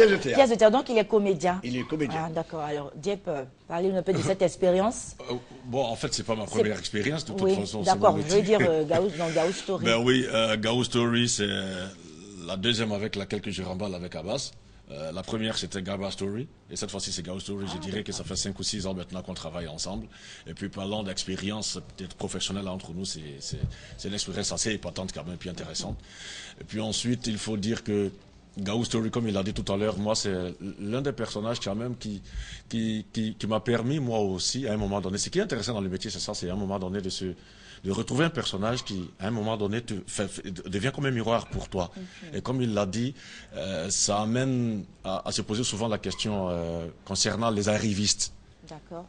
Pièce de théâtre. Pièce de théâtre, donc il est comédien. Il est comédien. Ah, d'accord. Alors, Diep, parlez-nous un peu de cette expérience. Bon, en fait, c'est pas ma première expérience, de toute Oui, façon. d'accord, je veux dire dans Gaou Story. Ben oui, Gaou Story, c'est la deuxième avec laquelle que je remballe avec Abbas. La première, c'était Gaba Story. Et cette fois-ci, c'est Gaou Story. Je dirais que ça fait 5 ou 6 ans maintenant qu'on travaille ensemble. Et puis, parlant d'expérience, peut-être professionnelle entre nous, c'est une expérience assez épatante quand même, puis intéressante. Et puis ensuite, il faut dire que Gaou Story, comme il l'a dit tout à l'heure, moi, c'est l'un des personnages quand même qui m'a permis, moi aussi, à un moment donné, ce qui est intéressant dans le métier, c'est ça, c'est à un moment donné de retrouver un personnage qui, à un moment donné, devient comme un miroir pour toi. Et comme il l'a dit, ça amène à se poser souvent la question concernant les arrivistes.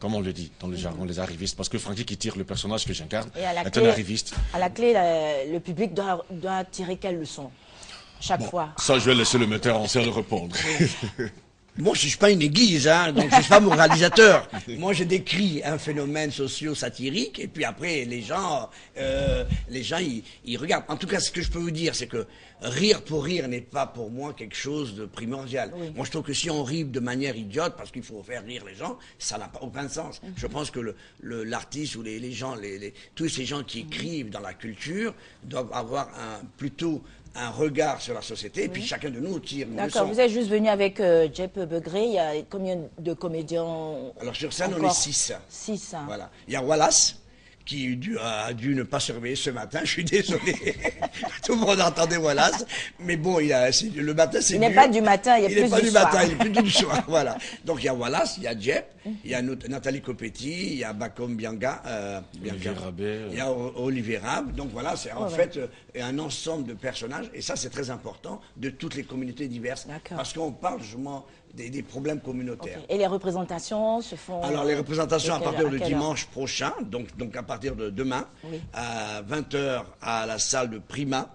Comme on le dit dans le jargon, les arrivistes. Parce que Francky qui tire le personnage que j'incarne est un arriviste. À la clé, le public doit tirer quelle leçon chaque fois? Ça, je vais laisser le metteur en scène répondre. Moi, je ne suis pas une aiguise, hein, donc je ne suis pas moralisateur. Moi, je décris un phénomène socio-satirique, et puis après, les gens ils regardent. En tout cas, ce que je peux vous dire, c'est que rire pour rire n'est pas pour moi quelque chose de primordial. Oui. Moi, je trouve que si on rit de manière idiote, parce qu'il faut faire rire les gens, ça n'a pas aucun sens. Je pense que l'artiste ou les gens, tous ces gens qui écrivent dans la culture doivent avoir plutôt un regard sur la société, et puis chacun de nous tire une leçon. D'accord, vous êtes juste venu avec Diep Begré, il y a combien de comédiens? Alors sur scène, on est 6. 6. Hein. Voilà. Il y a Wallace, qui a dû ne pas se réveiller ce matin, je suis désolé. Tout le monde entendait Wallace, mais bon, le matin, c'est Il n'est pas du matin, il est plus du soir. Il est plus du soir, voilà. Donc il y a Wallace, il y a Diep, il y a Nathalie Copetti, il y a Bakom Bianga, il y a Olivier Rab. Donc voilà, c'est en fait un ensemble de personnages, et ça c'est très important, de toutes les communautés diverses, parce qu'on parle justement des problèmes communautaires. Et les représentations se font... Alors les représentations à partir de dimanche prochain, donc à partir de demain, à 20h à la salle de Prima,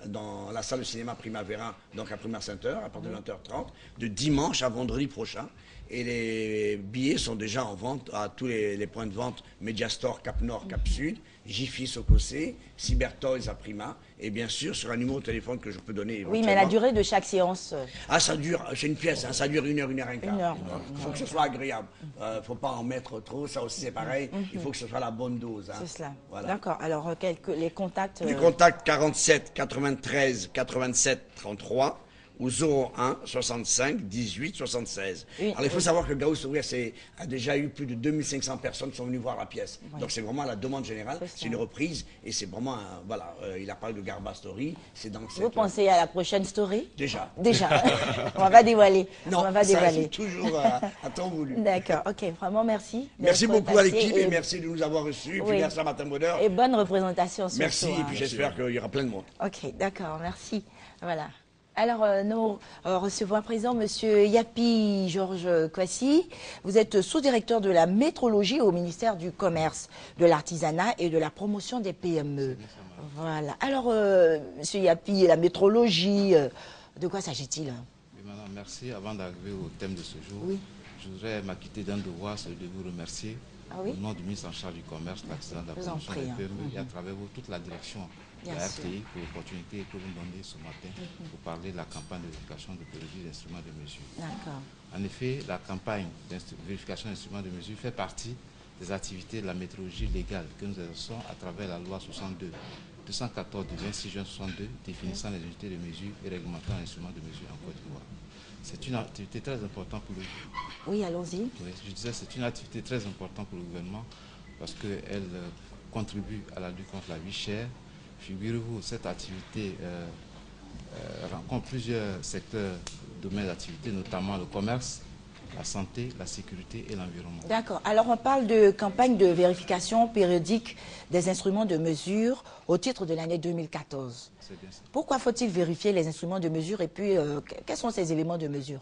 dans la salle de cinéma Primavera, donc à Prima Center, à partir de 20h30, de dimanche à vendredi prochain. Et les billets sont déjà en vente à tous les points de vente, Mediastore, Cap Nord, Cap Sud, Jiffy, Sococé, Cybertoys à Prima, et bien sûr sur un numéro de téléphone que je peux donner. Oui, mais la durée de chaque séance... Ah, ça dure, c'est une pièce, hein, ça dure 1 heure, 1 heure et quart. Il faut que ce soit agréable. Il ne faut pas en mettre trop, ça aussi c'est pareil. Il faut que ce soit la bonne dose. Hein. C'est cela. Voilà. D'accord, alors les contacts... Les contacts 47 93 87 33 ou 01 65 18 76. Alors il faut savoir que Gaou Story a déjà eu plus de 2500 personnes qui sont venues voir la pièce. Donc c'est vraiment la demande générale, c'est une reprise et c'est vraiment voilà, il a parlé de Garba Story, c'est dans cette... Vous pensez à la prochaine story? Déjà. On va pas dévoiler. Non, on va dévoiler. C'est toujours à temps voulu. D'accord, ok, vraiment merci. Merci beaucoup à l'équipe et merci de nous avoir reçus. Et puis merci à Matin Bonheur. Et bonne représentation surtout. Merci et puis j'espère qu'il y aura plein de monde. Ok, d'accord, merci. Voilà. Alors, nous recevons à présent M. Yapi Georges Kwasi. Vous êtes sous-directeur de la métrologie au ministère du Commerce, de l'Artisanat et de la promotion des PME. Voilà. Alors, M. Yapi, la métrologie, de quoi s'agit-il? Oui, madame, merci. Avant d'arriver au thème de ce jour, je voudrais m'acquitter d'un devoir, celui de vous remercier au nom du ministre en charge du Commerce, de l'Artisanat, de la promotion des PME et à travers vous, toute la direction de la RTI pour l'opportunité que vous me donnez ce matin pour parler de la campagne de vérification de produits d'instruments de mesure. En effet, la campagne de vérification d'instruments de mesure fait partie des activités de la métrologie légale que nous exerçons à travers la loi 214 du 26 juin 62 définissant les unités de mesure et réglementant l'instrument de mesure en Côte d'Ivoire. C'est une activité très importante pour le gouvernement. Oui, allons-y. Oui, je disais c'est une activité très importante pour le gouvernement parce qu'elle contribue à la lutte contre la vie chère. Figurez-vous, cette activité rencontre plusieurs secteurs, domaines d'activité, notamment le commerce, la santé, la sécurité et l'environnement. D'accord. Alors on parle de campagne de vérification périodique des instruments de mesure au titre de l'année 2014. C'est bien ça. Pourquoi faut-il vérifier les instruments de mesure et puis quels sont ces éléments de mesure?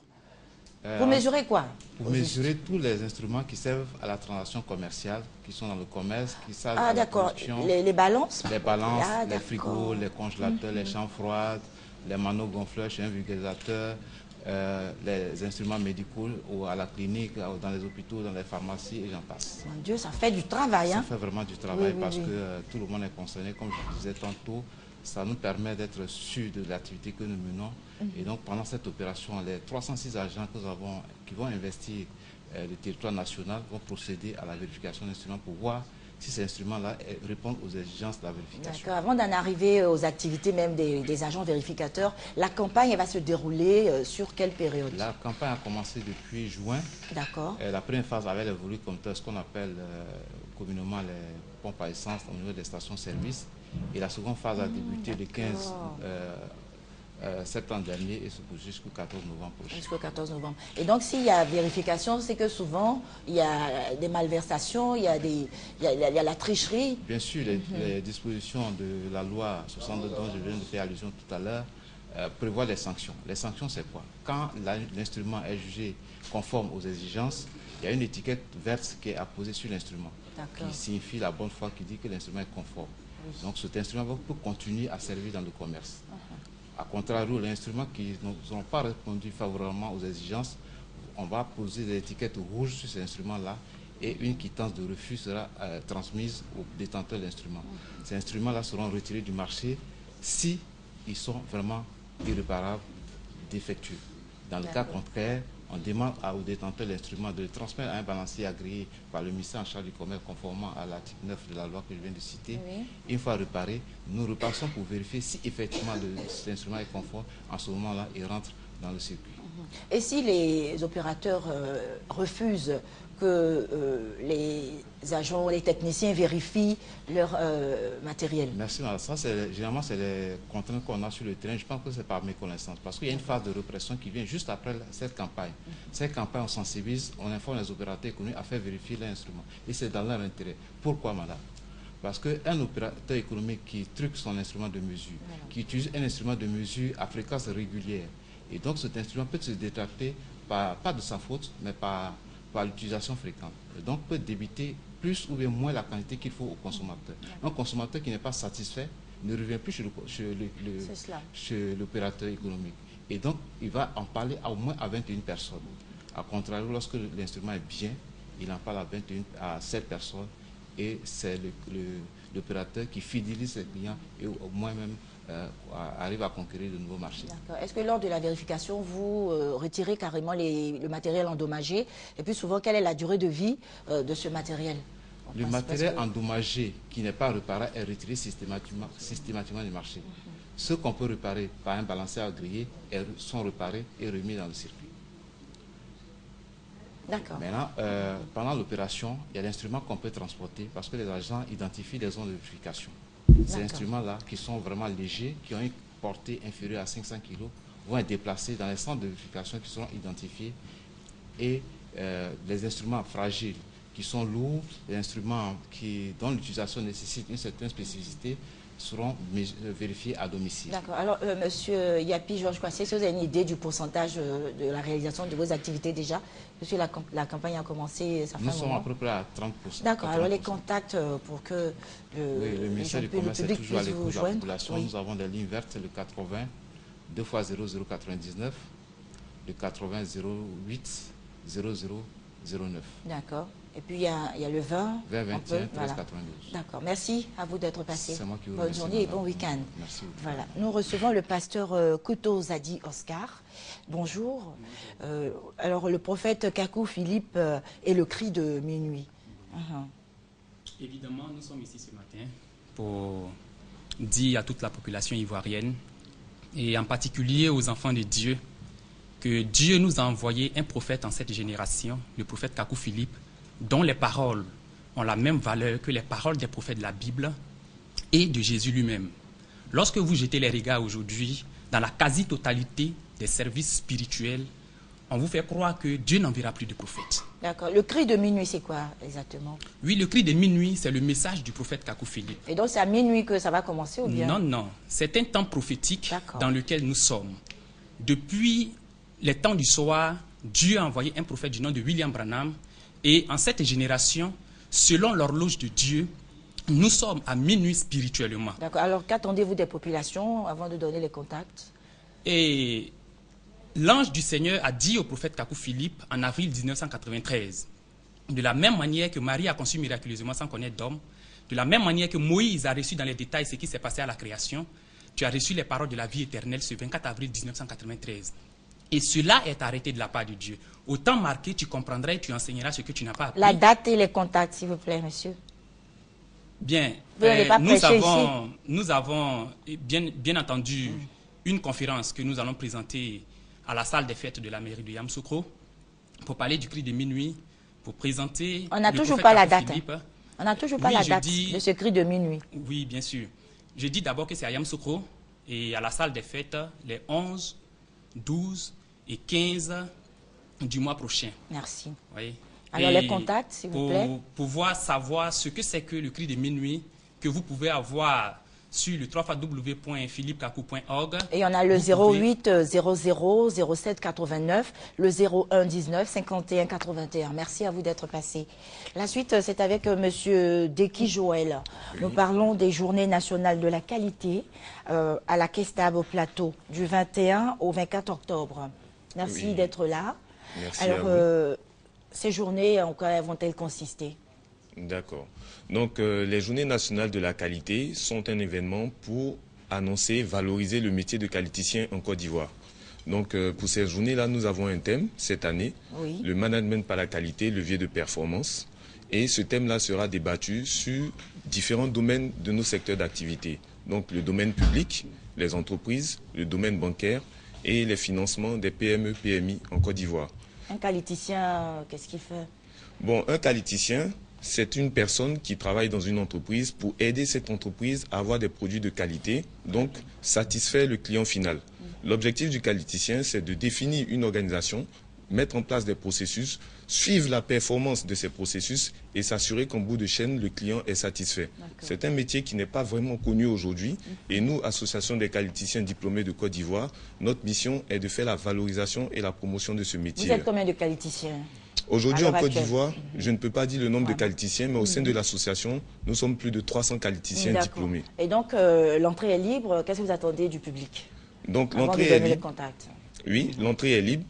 Pour mesurer quoi? Pour mesurer tous les instruments qui servent à la transaction commerciale, qui sont dans le commerce, qui servent à la production. Les balances? Les balances, les frigos, les congélateurs, les chambres froides, les manogonfleurs chez un vulgarisateur, les instruments médicaux ou à la clinique, dans les hôpitaux, dans les pharmacies et j'en passe. Mon Dieu, ça fait du travail. Ça fait vraiment du travail parce que tout le monde est concerné, comme je disais tantôt. ça nous permet d'être sûrs de l'activité que nous menons. Et donc, pendant cette opération, les 306 agents que nous avons, qui vont investir le territoire national, vont procéder à la vérification d'instruments pour voir si ces instruments-là répondent aux exigences de la vérification. D'accord. Avant d'en arriver aux activités même des agents vérificateurs, la campagne elle va se dérouler sur quelle période? La campagne a commencé depuis juin. D'accord. La première phase avait évolué comme ce qu'on appelle communément les pompes à essence au niveau des stations-service. Et la seconde phase a débuté le 15 septembre dernier et se poursuit jusqu'au 14 novembre prochain. Jusqu'au 14 novembre. Et donc, s'il y a vérification, c'est que souvent, il y a des malversations, il y a la tricherie. Bien sûr, les dispositions de la loi 62 dont je viens de faire allusion tout à l'heure prévoient les sanctions. Les sanctions, c'est quoi? Quand l'instrument est jugé conforme aux exigences, il y a une étiquette verte qui est apposée sur l'instrument, qui signifie la bonne foi, qui dit que l'instrument est conforme. Oui. Donc cet instrument peut continuer à servir dans le commerce. A contrario, les instruments qui n'ont pas répondu favorablement aux exigences, on va poser des étiquettes rouges sur ces instruments-là et une quittance de refus sera transmise au détenteur de l'instrument. Ces instruments-là seront retirés du marché si ils sont vraiment irréparables, défectueux. Dans le cas contraire, on demande au détenteur de l'instrument de le transmettre à un balancier agréé par le ministère en charge du commerce conformément à l'article 9 de la loi que je viens de citer. Oui. Une fois réparé, nous repassons pour vérifier si effectivement cet instrument est conforme. En ce moment-là, il rentre dans le circuit. Et si les opérateurs refusent que les agents, les techniciens vérifient leur matériel? Merci, madame. Ça, généralement, c'est les contraintes qu'on a sur le terrain. Je pense que c'est par méconnaissance. Parce qu'il y a une phase de répression qui vient juste après cette campagne. Cette campagne, on sensibilise, on informe les opérateurs économiques à faire vérifier l'instrument. Et c'est dans leur intérêt. Pourquoi, madame? Parce qu'un opérateur économique qui truque son instrument de mesure, qui utilise un instrument de mesure à fréquence régulière, et donc cet instrument peut se détracter, pas de sa faute, mais par l'utilisation fréquente. Et donc peut débiter plus ou bien moins la quantité qu'il faut au consommateur. Un consommateur qui n'est pas satisfait ne revient plus chez l'opérateur économique. Et donc il va en parler au moins à 21 personnes. A contrario, lorsque l'instrument est bien, il en parle à 7 personnes et c'est l'opérateur qui fidélise ses clients et au moins même arrive à conquérir de nouveaux marchés. Est-ce que lors de la vérification, vous retirez carrément le matériel endommagé? Et puis souvent, quelle est la durée de vie de ce matériel? Le matériel endommagé qui n'est pas réparé est retiré systématiquement du marché. Ceux qu'on peut réparer par un balancier agréé sont réparés et remis dans le circuit. D'accord. Maintenant, pendant l'opération, il y a l'instrument qu'on peut transporter parce que les agents identifient les zones de vérification. Ces instruments-là, qui sont vraiment légers, qui ont une portée inférieure à 500 kg, vont être déplacés dans les centres de vérification qui seront identifiés. Et les instruments fragiles, qui sont lourds, les instruments dont l'utilisation nécessite une certaine spécificité, seront vérifiés à domicile. D'accord. Alors, Monsieur Yapi, Georges Kwasi, est-ce que vous avez une idée du pourcentage de la réalisation de vos activités déjà? Parce que la campagne a commencé, ça fait un moment. Nous sommes à peu près à 30%. D'accord. Alors, les contacts pour que le ministère du Commerce est toujours à l'écoute de la population. Oui. Nous avons des lignes vertes, le 80, 2 x 0099, le 80 08 0009. D'accord. Et puis, il y a le 20. 20 21 13 92. D'accord. Merci à vous d'être passé. C'est moi qui vous Bonne journée et bon week-end. Merci beaucoup. Voilà. Nous recevons le pasteur Kouto Zadi Oscar. Bonjour. Alors, le prophète Kakou Philippe est le cri de minuit. Évidemment, nous sommes ici ce matin pour dire à toute la population ivoirienne, et en particulier aux enfants de Dieu, que Dieu nous a envoyé un prophète en cette génération, le prophète Kakou Philippe, dont les paroles ont la même valeur que les paroles des prophètes de la Bible et de Jésus lui-même. Lorsque vous jetez les regards aujourd'hui, dans la quasi-totalité des services spirituels, on vous fait croire que Dieu n'enverra plus de prophètes. D'accord. Le cri de minuit, c'est quoi exactement? Oui, le cri de minuit, c'est le message du prophète Kakou Philippe. Et donc c'est à minuit que ça va commencer ou bien? Non, non. C'est un temps prophétique dans lequel nous sommes. Depuis les temps du soir, Dieu a envoyé un prophète du nom de William Branham. Et en cette génération, selon l'horloge de Dieu, nous sommes à minuit spirituellement. D'accord. Alors qu'attendez-vous des populations avant de donner les contacts? Et l'ange du Seigneur a dit au prophète Kakou Philippe en avril 1993, de la même manière que Marie a conçu miraculeusement sans connaître d'homme, de la même manière que Moïse a reçu dans les détails ce qui s'est passé à la création, tu as reçu les paroles de la vie éternelle ce 24 avril 1993. Et cela est arrêté de la part de Dieu. Au temps marqué, tu comprendras et tu enseigneras ce que tu n'as pas appris. La date et les contacts, s'il vous plaît, monsieur. Bien, nous avons bien entendu une conférence que nous allons présenter à la salle des fêtes de la mairie de Yamoussoukro pour parler du cri de minuit, pour présenter... On n'a toujours pas la date. On n'a toujours pas la date de ce cri de minuit. Oui, bien sûr. Je dis d'abord que c'est à Yamoussoukro et à la salle des fêtes les 11, 12 et 15 du mois prochain. Merci. Oui. Alors les contacts, s'il vous plaît. Pour pouvoir savoir ce que c'est que le cri de minuit, que vous pouvez avoir sur le www.philippekakou.org. Et on a le 08 00 07 89, le 01 19 51 81. Merci à vous d'être passé. La suite, c'est avec monsieur Deki Joël. Oui. Nous parlons des journées nationales de la qualité à la Kestab au plateau du 21 au 24 octobre. Merci d'être là. Merci. Alors, ces journées, en quoi vont-elles consister? D'accord. Donc, les journées nationales de la qualité sont un événement pour annoncer, valoriser le métier de qualiticien en Côte d'Ivoire. Donc, pour ces journées-là, nous avons un thème cette année, le management par la qualité, levier de performance. Et ce thème-là sera débattu sur différents domaines de nos secteurs d'activité. Donc, le domaine public, les entreprises, le domaine bancaire et les financements des PME, PMI en Côte d'Ivoire. Un qualiticien, qu'est-ce qu'il fait? Bon, un qualiticien, c'est une personne qui travaille dans une entreprise pour aider cette entreprise à avoir des produits de qualité, donc satisfaire le client final. L'objectif du qualiticien, c'est de définir une organisation, mettre en place des processus, suivre la performance de ces processus et s'assurer qu'en bout de chaîne, le client est satisfait. C'est un métier qui n'est pas vraiment connu aujourd'hui et nous, Association des qualiticiens diplômés de Côte d'Ivoire, notre mission est de faire la valorisation et la promotion de ce métier. Vous êtes combien de qualiticiens? Aujourd'hui, en Côte d'Ivoire, je ne peux pas dire le nombre de qualiticiens, mais au sein de l'association, nous sommes plus de 300 qualiticiens diplômés. Et donc, l'entrée est libre. Qu'est-ce que vous attendez du public? Donc, l'entrée est libre. Oui, l'entrée est libre.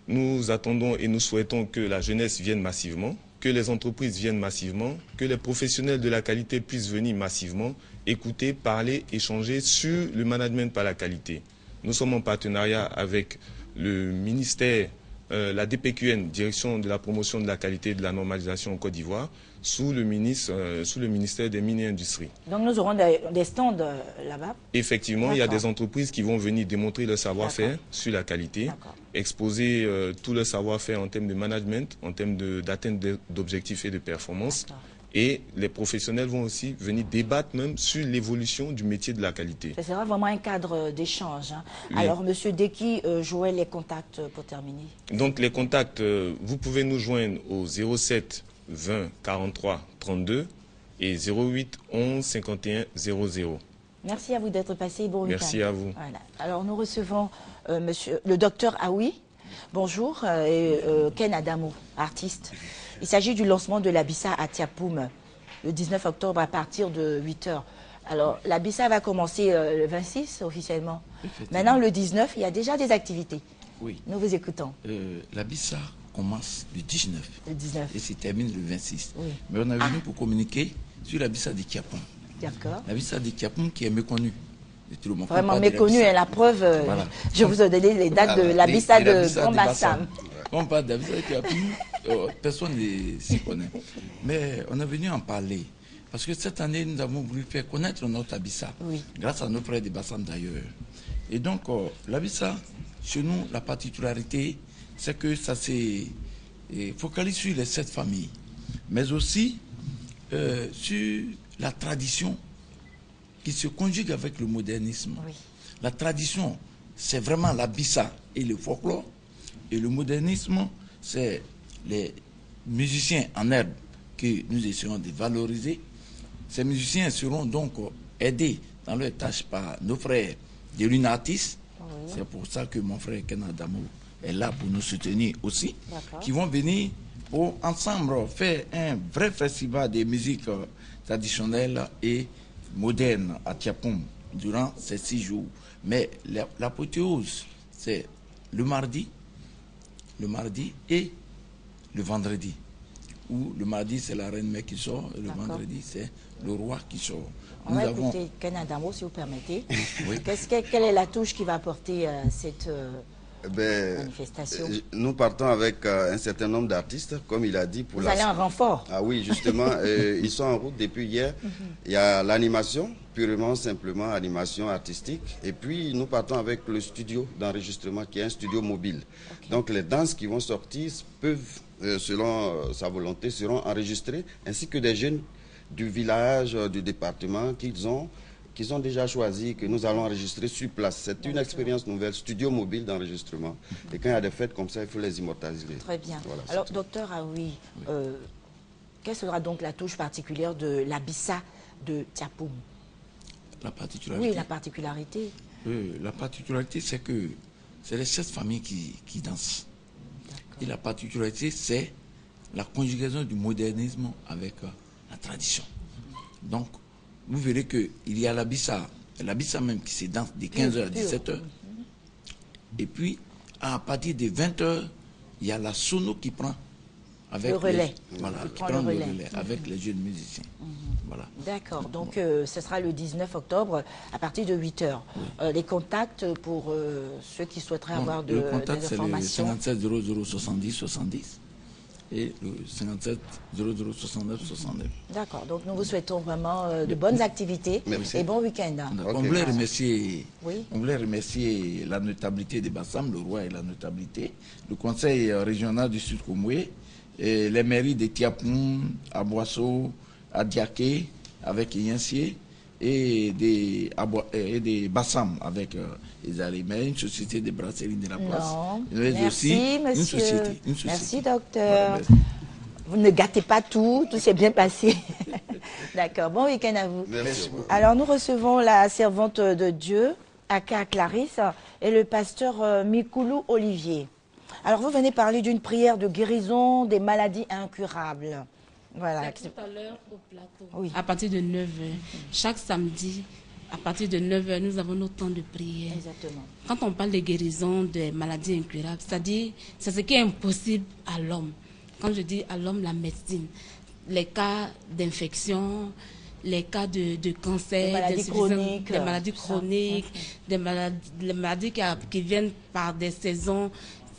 Nous attendons et nous souhaitons que la jeunesse vienne massivement, que les entreprises viennent massivement, que les professionnels de la qualité puissent venir massivement, écouter, parler, échanger sur le management par la qualité. Nous sommes en partenariat avec le ministère, la DPQN, Direction de la promotion de la qualité et de la normalisation en Côte d'Ivoire, sous le ministère des Mines et Industries. Donc nous aurons des stands là-bas? Effectivement, il y a des entreprises qui vont venir démontrer leur savoir-faire sur la qualité, exposer tout leur savoir-faire en termes de management, en termes d'atteinte d'objectifs et de performance. Et les professionnels vont aussi venir débattre même sur l'évolution du métier de la qualité. Ce sera vraiment un cadre d'échange. Hein. Oui. Alors, monsieur Deki, Joël, les contacts pour terminer. Donc, les contacts, vous pouvez nous joindre au 07 20 43 32 et 08 11 51 00. Merci à vous d'être passé. Bon week-end. Merci à vous. Voilà. Alors, nous recevons le docteur Aoui. Bonjour, Ken Adamo, artiste. Il s'agit du lancement de l'Abissa à Tiapoum le 19 octobre à partir de 8 h. Alors, l'Abissa va commencer le 26 officiellement. Maintenant, le 19, il y a déjà des activités. Oui. Nous vous écoutons. L'Abissa commence le 19. Le 19. Et se termine le 26. Oui. Mais on est venu pour communiquer sur l'Abissa de Tiapoum. D'accord. L'Abissa de Tiapoum qui est méconnue. Vraiment méconnue, et la preuve, voilà. Je vous ai donné les dates de l'Abissa de Grand Bassam. On parle d'Abissa de Tiapoum, personne ne s'y connaît. Mais on est venu en parler. Parce que cette année, nous avons voulu faire connaître notre Abissa, grâce à nos frères de Bassam d'ailleurs. Et donc, l'Abissa, chez nous, la particularité, c'est que ça s'est focalisé sur les 7 familles, mais aussi sur la tradition qui se conjugue avec le modernisme. Oui. La tradition, c'est vraiment l'Abissa et le folklore. Et le modernisme, c'est les musiciens en herbe que nous essayons de valoriser. Ces musiciens seront donc aidés dans leur tâche par nos frères de l'Unatis. Oui. C'est pour ça que mon frère Ken Adamo est là pour nous soutenir aussi. Qui vont venir pour ensemble faire un vrai festival de musique traditionnelle et moderne à Tiapoum durant ces 6 jours. Mais l'apothéose, c'est le mardi et le vendredi. où le mardi, c'est la reine mère qui sort, et le vendredi, c'est le roi qui sort. On va écouter Canada, si vous permettez. Oui. Quelle est la touche qui va apporter cette manifestation? Nous partons avec un certain nombre d'artistes, comme il a dit. Vous allez en renfort? Ah oui, justement, ils sont en route depuis hier. Il y a l'animation, purement, simplement, animation artistique. Et puis, nous partons avec le studio d'enregistrement, qui est un studio mobile. Donc, les danses qui vont sortir peuvent, selon sa volonté, seront enregistrées, ainsi que des jeunes du village, du département qu'ils ont déjà choisi, que nous allons enregistrer sur place. C'est une expérience nouvelle, studio mobile d'enregistrement. Et quand il y a des fêtes comme ça, il faut les immortaliser. Très bien. Voilà, alors, docteur Aoui, quelle sera donc la touche particulière de l'Abissa de Tiapoum? La particularité? Oui, la particularité. La particularité, c'est que c'est les 7 familles qui dansent. Et la particularité, c'est la conjugaison du modernisme avec la tradition. Donc, vous verrez qu'il y a l'Abissa même qui se danse de 15h à 17h. Et puis, à partir de 20h, il y a la sono qui prend avec le relais. Qui prend le relais avec les jeunes musiciens. Voilà. D'accord. Donc, ce sera le 19 octobre à partir de 8h. Oui. Les contacts pour ceux qui souhaiteraient avoir des informations. Le contact, c'est le 57 00 70 70. Et le 57 00 69 69. D'accord, donc nous vous souhaitons vraiment de bonnes activités et bon week-end. On voulait remercier la notabilité de Bassam, le roi et la notabilité, le conseil régional du Sud Komoué, et les mairies de Tiapoum, à Boisseau, à Diaké, avec Yensié, et des Bassam avec les Aliments, une société de brasserie de la place. Non. Merci, monsieur. Une société. Merci, docteur. Voilà, vous ne gâtez pas tout s'est bien passé. D'accord, bon week-end à vous. Merci. Alors, nous recevons la servante de Dieu, Aka Clarisse, et le pasteur Mikoulou Olivier. Alors, vous venez parler d'une prière de guérison des maladies incurables. Voilà. Tout à l'heure au plateau, à partir de 9h. Chaque samedi, à partir de 9h, nous avons nos temps de prière. Exactement. Quand on parle de guérison des maladies incurables, c'est-à-dire, c'est ce qui est impossible à l'homme. Quand je dis à l'homme, la médecine, les cas d'infection, les cas de cancer, des maladies chroniques, des maladies qui viennent par des saisons.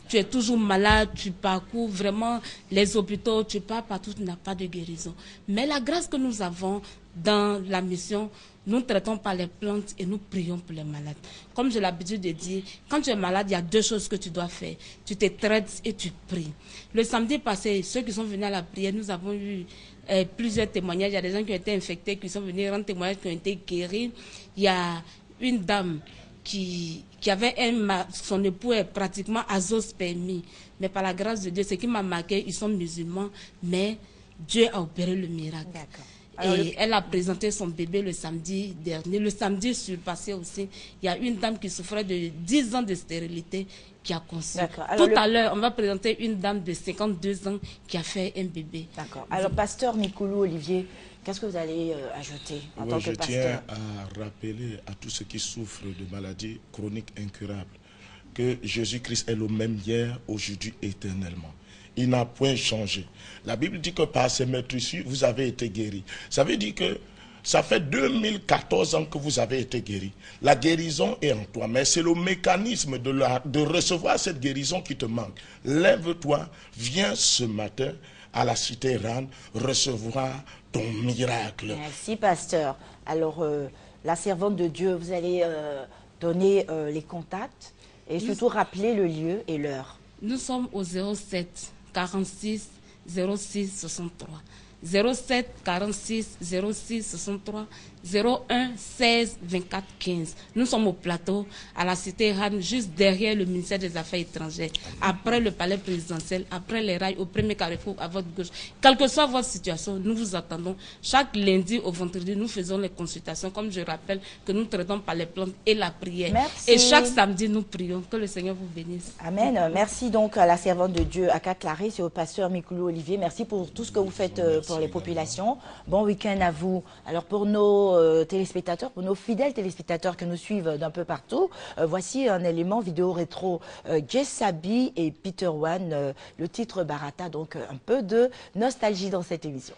Tu es toujours malade, tu parcours vraiment les hôpitaux, tu pars partout, tu n'as pas de guérison. Mais la grâce que nous avons dans la mission, nous traitons par les plantes et nous prions pour les malades. Comme j'ai l'habitude de dire, quand tu es malade, il y a 2 choses que tu dois faire. Tu te traites et tu pries. Le samedi passé, ceux qui sont venus à la prière, nous avons eu plusieurs témoignages. Il y a des gens qui ont été infectés, qui sont venus rendre témoignage, qui ont été guéris. Il y a une dame qui avait son époux est pratiquement azoospermie. Mais par la grâce de Dieu, ce qui m'a marqué, ils sont musulmans, mais Dieu a opéré le miracle. Et elle a présenté son bébé le samedi dernier. Le samedi surpassé aussi, il y a une dame qui souffrait de 10 ans de stérilité qui a conçu. Tout à l'heure, on va présenter une dame de 52 ans qui a fait un bébé. D'accord. Alors, pasteur Mikoulou Olivier, qu'est-ce que vous allez ajouter en tant que pasteur? Je tiens à rappeler à tous ceux qui souffrent de maladies chroniques incurables que Jésus-Christ est le même hier, aujourd'hui, éternellement. Il n'a point changé. La Bible dit que par ces meurtrissures, vous avez été guéris. Ça veut dire que ça fait 2014 ans que vous avez été guéris. La guérison est en toi, mais c'est le mécanisme de recevoir cette guérison qui te manque. Lève-toi, viens ce matin à la cité Rane recevoir ton miracle. Merci, pasteur. Alors, la servante de Dieu, vous allez donner les contacts et surtout rappeler le lieu et l'heure. Nous sommes au 07 46 06 63. 07 46 06 63 01 16 24 15. Nous sommes au plateau à la cité Rane, juste derrière le ministère des Affaires étrangères, après le palais présidentiel, après les rails, au premier carrefour à votre gauche. Quelle que soit votre situation, nous vous attendons. Chaque lundi au vendredi, nous faisons les consultations, comme je rappelle que nous traitons par les plantes et la prière. Merci. Et chaque samedi, nous prions. Que le Seigneur vous bénisse. Amen. Merci donc à la servante de Dieu, Aka Clarisse, et au pasteur Mikoulou Olivier. Merci pour tout ce que vous faites pour les populations. Bon week-end à vous. Alors pour nos téléspectateurs, pour nos fidèles téléspectateurs qui nous suivent d'un peu partout, voici un élément vidéo rétro. Jess Sabi et Peter One, le titre Barata, donc un peu de nostalgie dans cette émission.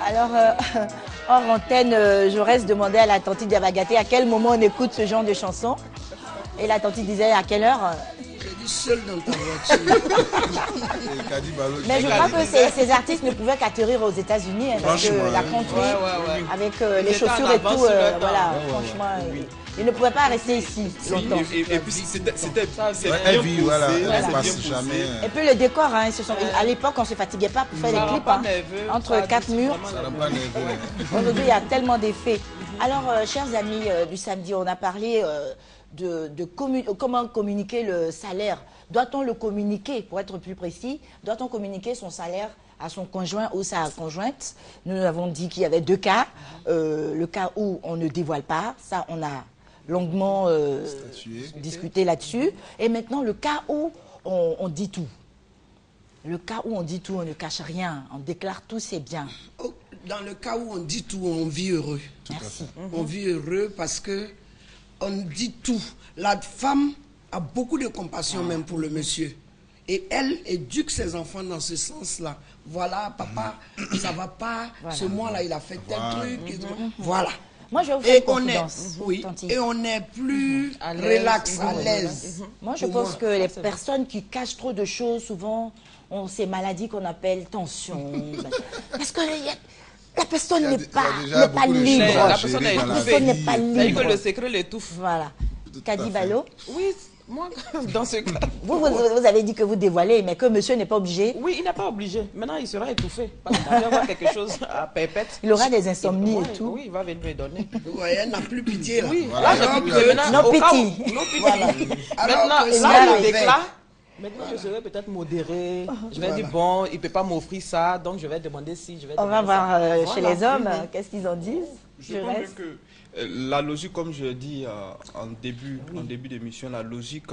Alors, hors antenne, je reste demander à la tante Diabagaté à quel moment on écoute ce genre de chanson. Et la tante disait à quelle heure? J'ai dit seul dans ta voiture. Mais je crois que ces artistes ne pouvaient qu'atterrir aux États-Unis, hein, parce que la country, avec les chaussures et tout, voilà, franchement, ils ne pouvaient pas rester ici longtemps. Et puis c'était heavy, voilà, elle passe jamais. Et puis le décor, hein, à l'époque, on ne se fatiguait pas pour faire des clips, hein, entre quatre murs. Aujourd'hui, il y a tellement d'effets. Alors, chers amis du samedi, on a parlé comment communiquer le salaire. Doit-on le communiquer, pour être plus précis, doit-on communiquer son salaire à son conjoint ou sa conjointe? Nous avons dit qu'il y avait deux cas. Le cas où on ne dévoile pas, ça on a longuement discuté là-dessus. Et maintenant, le cas où on dit tout. Le cas où on dit tout, on ne cache rien, on déclare tous ses biens. Dans le cas où on dit tout, on vit heureux. Merci. On vit heureux parce que on dit tout. La femme a beaucoup de compassion même pour le monsieur. Et elle éduque ses enfants dans ce sens-là. Voilà, papa, ça va pas. Voilà. Ce mois-là, il a fait tel truc. Voilà. Moi, je vais vous faire une confidence. Et on est plus relax, à l'aise. Moi, je pense que les personnes qui cachent trop de choses, souvent, ont ces maladies qu'on appelle tension. Parce que la personne n'est pas libre. La personne n'est pas libre. C'est que le secret l'étouffe. Voilà. Kadi Balo. Oui, Moi, dans ce cas... Vous avez dit que vous dévoilez, mais que monsieur n'est pas obligé. Oui, il n'est pas obligé. Maintenant, il sera étouffé. Parce qu'il va avoir quelque chose à pépette. Il aura des insomnies et tout. Oui, il va venir me donner. Vous voyez, elle n'a plus pitié, là. Oui, voilà. là, non pitié. Voilà. Maintenant, là, le déclare. Maintenant, je serai peut-être modéré. Je vais dire, bon, il ne peut pas m'offrir ça, donc je vais demander si je vais... On va voir chez les hommes, qu'est-ce qu'ils en disent. Je pense que la logique, comme je l'ai dit en début d'émission, la logique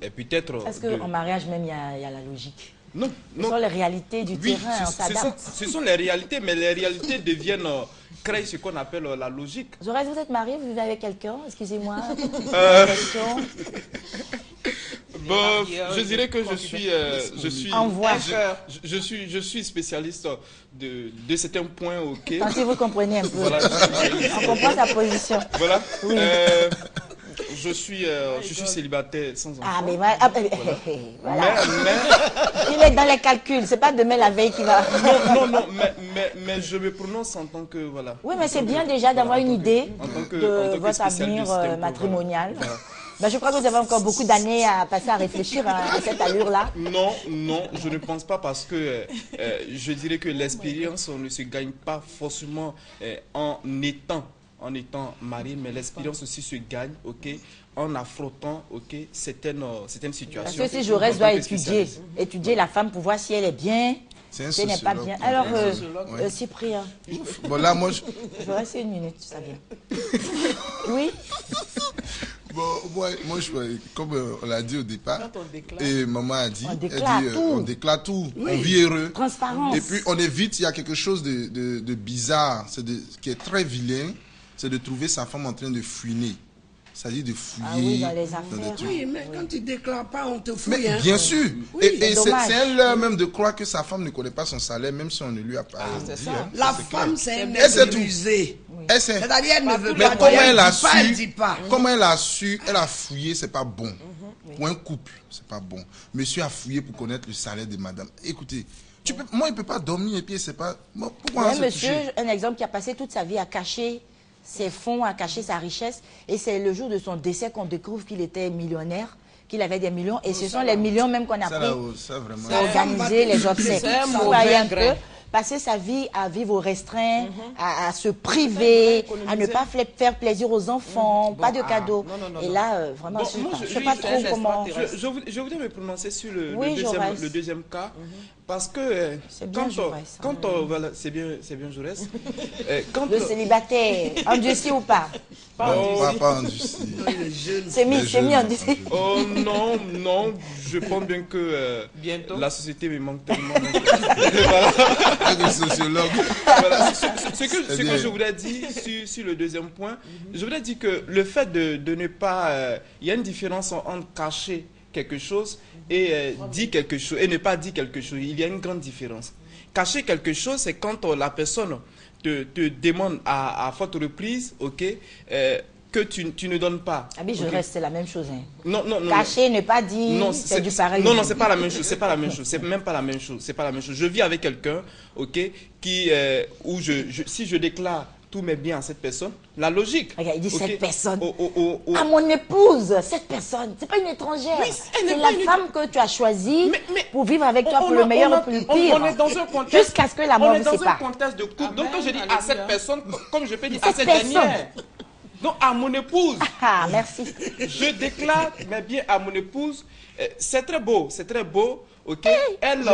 est peut-être... Est-ce qu'en mariage même, il y a la logique? Non. Ce sont les réalités du terrain, on s'adapte. Ce sont les réalités, mais les réalités deviennent... créent ce qu'on appelle la logique. Zorès, vous êtes marié, vous vivez avec quelqu'un? Excusez-moi. Bon, je dirais que je suis spécialiste de certains points. Ok. Tant que vous comprenez un peu. Voilà. On comprend sa position. Voilà. Oui. Je suis célibataire sans enfant. Ah, mais voilà. Il est dans les calculs. C'est pas demain la veille qui va. Non, mais je me prononce en tant que voilà. Oui, mais c'est bien déjà d'avoir une idée de votre avenir matrimonial. Voilà. Ben, je crois que vous avez encore beaucoup d'années à passer à réfléchir à cette allure-là. Non, je ne pense pas parce que je dirais que l'expérience ne se gagne pas forcément en étant marié, mais l'expérience aussi se gagne, ok, en affrontant, ok, certaines situations. Parce que si Jaurès doit étudier la femme pour voir si elle est bien, si elle n'est pas bien. Alors, Cyprien. Bon, là, moi, je vais rester une minute, ça vient. Oui. Bon, moi, comme on l'a dit au départ, et maman a dit, on déclare tout, oui. On vit heureux. Transparence. Et puis on évite, il y a quelque chose de bizarre, qui est très vilain, c'est de trouver sa femme en train de fouiner. C'est-à-dire de fouiller. Ah oui, dans les affaires. Oui, mais quand tu ne déclares pas, on te fouille. Mais, hein. Bien sûr. Oui, et c'est un leurre même de croire que sa femme ne connaît pas son salaire, même si on ne lui a pas dit. Hein, la femme, c'est un être rusé. C'est-à-dire, elle ne veut pas dire, elle dit pas. Comment elle a su, elle a fouillé, c'est pas bon. Pour un couple, c'est pas bon. Monsieur a fouillé pour connaître le salaire de madame. Écoutez, moi, il ne peut pas dormir et puis c'est pas... Pourquoi monsieur, un exemple qui a passé toute sa vie à cacher ses fonds, à cacher sa richesse. Et c'est le jour de son décès qu'on découvre qu'il était millionnaire, qu'il avait des millions. Et ce sont les millions même qu'on a pris pour organiser les obsèques. Vous voyez un peu, passer sa vie à vivre au restreint, à se priver, à ne pas faire plaisir aux enfants, pas de cadeaux. Et là, vraiment, je ne sais pas trop comment... Je voudrais me prononcer sur le deuxième cas. Parce que voilà, c'est bien Jaurès. Le célibataire, endurci ou pas? Pas endurci. C'est mis endurci. Oh non, je pense bien que la société me manque tellement. Voilà. Sociologue. Voilà. Ce que je voulais dire sur le deuxième point, je voulais dire que le fait de ne pas... il y a une différence entre cacher quelque chose et dire quelque chose et ne pas dire quelque chose. Il y a une grande différence. Cacher quelque chose, c'est quand la personne te demande à forte reprise, ok, que tu ne donnes pas. Ah oui, je reste, c'est la même chose. Hein. Non. Cacher, ne pas dire, c'est du pareil. Non, c'est pas la même chose. C'est pas la même chose. C'est même pas la même chose. C'est pas la même chose. Je vis avec quelqu'un, ok, qui si je déclare tous mes biens à cette personne, la logique. Regarde, il dit cette personne. À mon épouse, cette personne. C'est pas une étrangère. Oui, c'est la femme que tu as choisie pour vivre avec toi pour le meilleur et pour le pire. On est dans un contexte. Jusqu'à ce que la mort vous sépare. On est dans un contexte de couple. Donc quand je dis à cette personne, comme je peux dire à cette dernière. Donc à mon épouse. Ah, merci. Je déclare mes biens à mon épouse. C'est très beau, ok. Elle,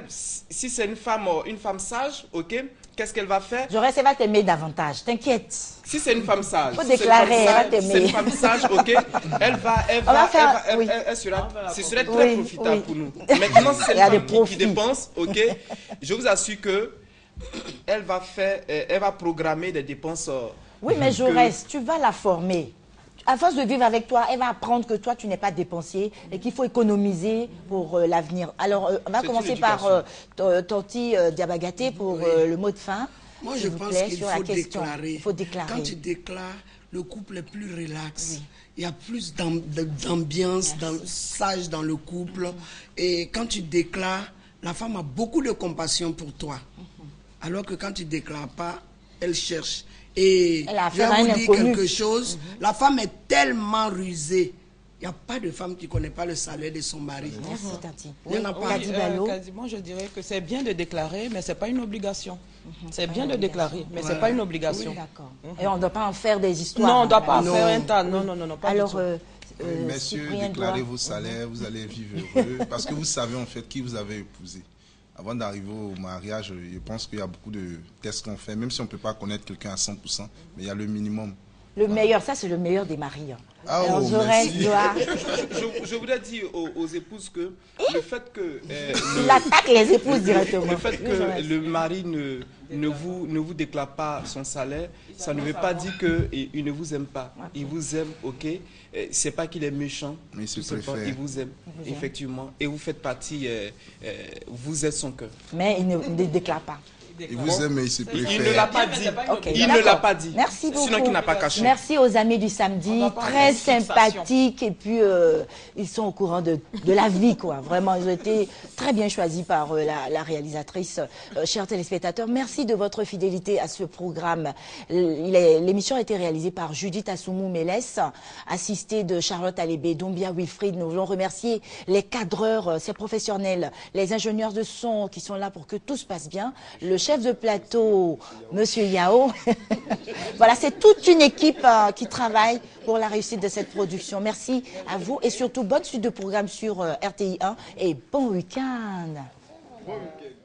si c'est une femme sage, ok. Qu'est-ce qu'elle va faire? Jaurès, elle va t'aimer davantage, t'inquiète. Si c'est une femme sage, faut déclarer, elle va t'aimer. C'est une femme sage, ok. Ce serait très profitable pour nous. Maintenant, si c'est une femme qui dépense, ok. Je vous assure que elle va programmer des dépenses. Oui, mais Jaurès, tu vas la former. À force de vivre avec toi, elle va apprendre que toi, tu n'es pas dépensier et qu'il faut économiser pour l'avenir. Alors, on va commencer par Tonti Diabagaté pour le mot de fin. Moi, je pense qu'il faut déclarer. Quand tu déclares, le couple est plus relax. Oui. Il y a plus d'ambiance, sage dans le couple. Et quand tu déclares, la femme a beaucoup de compassion pour toi. Alors que quand tu ne déclares pas, elle cherche. Et Elle a je vais affaire à vous un dire inconnu. quelque chose. La femme est tellement rusée. Il n'y a pas de femme qui ne connaît pas le salaire de son mari. Merci, Tati. Il n'y en a pas. Quasiment, je dirais que c'est bien de déclarer, mais ce n'est pas une obligation. C'est bien de déclarer, mais ce n'est pas une obligation. Oui, d'accord. Et on ne doit pas en faire des histoires. Non, on ne doit pas hein. faire un tas. Non, non, non, non, pas Alors, du tout. Messieurs, déclarez vos salaires, vous allez vivre heureux, parce que vous savez en fait qui vous avez épousé. Avant d'arriver au mariage, je pense qu'il y a beaucoup de tests qu'on fait, même si on ne peut pas connaître quelqu'un à 100%, mais il y a le minimum. Le meilleur, ça c'est le meilleur des maris. Hein. Ah, alors, oh, je voudrais dire aux épouses que le fait que... Il attaque les épouses directement. Le fait que le mari ne vous déclare pas son salaire, ça ne veut pas dire qu'il ne vous aime pas. Il vous aime, ok. C'est pas qu'il est méchant, mais tout simplement, il vous aime, effectivement. Et vous faites partie, vous êtes son cœur. Mais il ne déclare pas. Il vous aime, mais il se préfère. Il ne l'a pas dit. Okay, il ne l'a pas dit. Merci beaucoup. Sinon, il n'a pas caché. Merci aux amis du samedi, très sympathiques. Et puis, ils sont au courant de la vie, quoi. Vraiment, ils ont été très bien choisis par la réalisatrice. Chers téléspectateurs, merci de votre fidélité à ce programme. L'émission a été réalisée par Judith Assoumou-Mélès, assistée de Charlotte Alébé, Dombia Wilfried. Nous voulons remercier les cadreurs, ces professionnels, les ingénieurs de son qui sont là pour que tout se passe bien. Le chef de plateau, Monsieur Yao. Voilà, c'est toute une équipe qui travaille pour la réussite de cette production. Merci à vous et surtout bonne suite de programme sur RTI 1 et bon week-end. Bon week-end.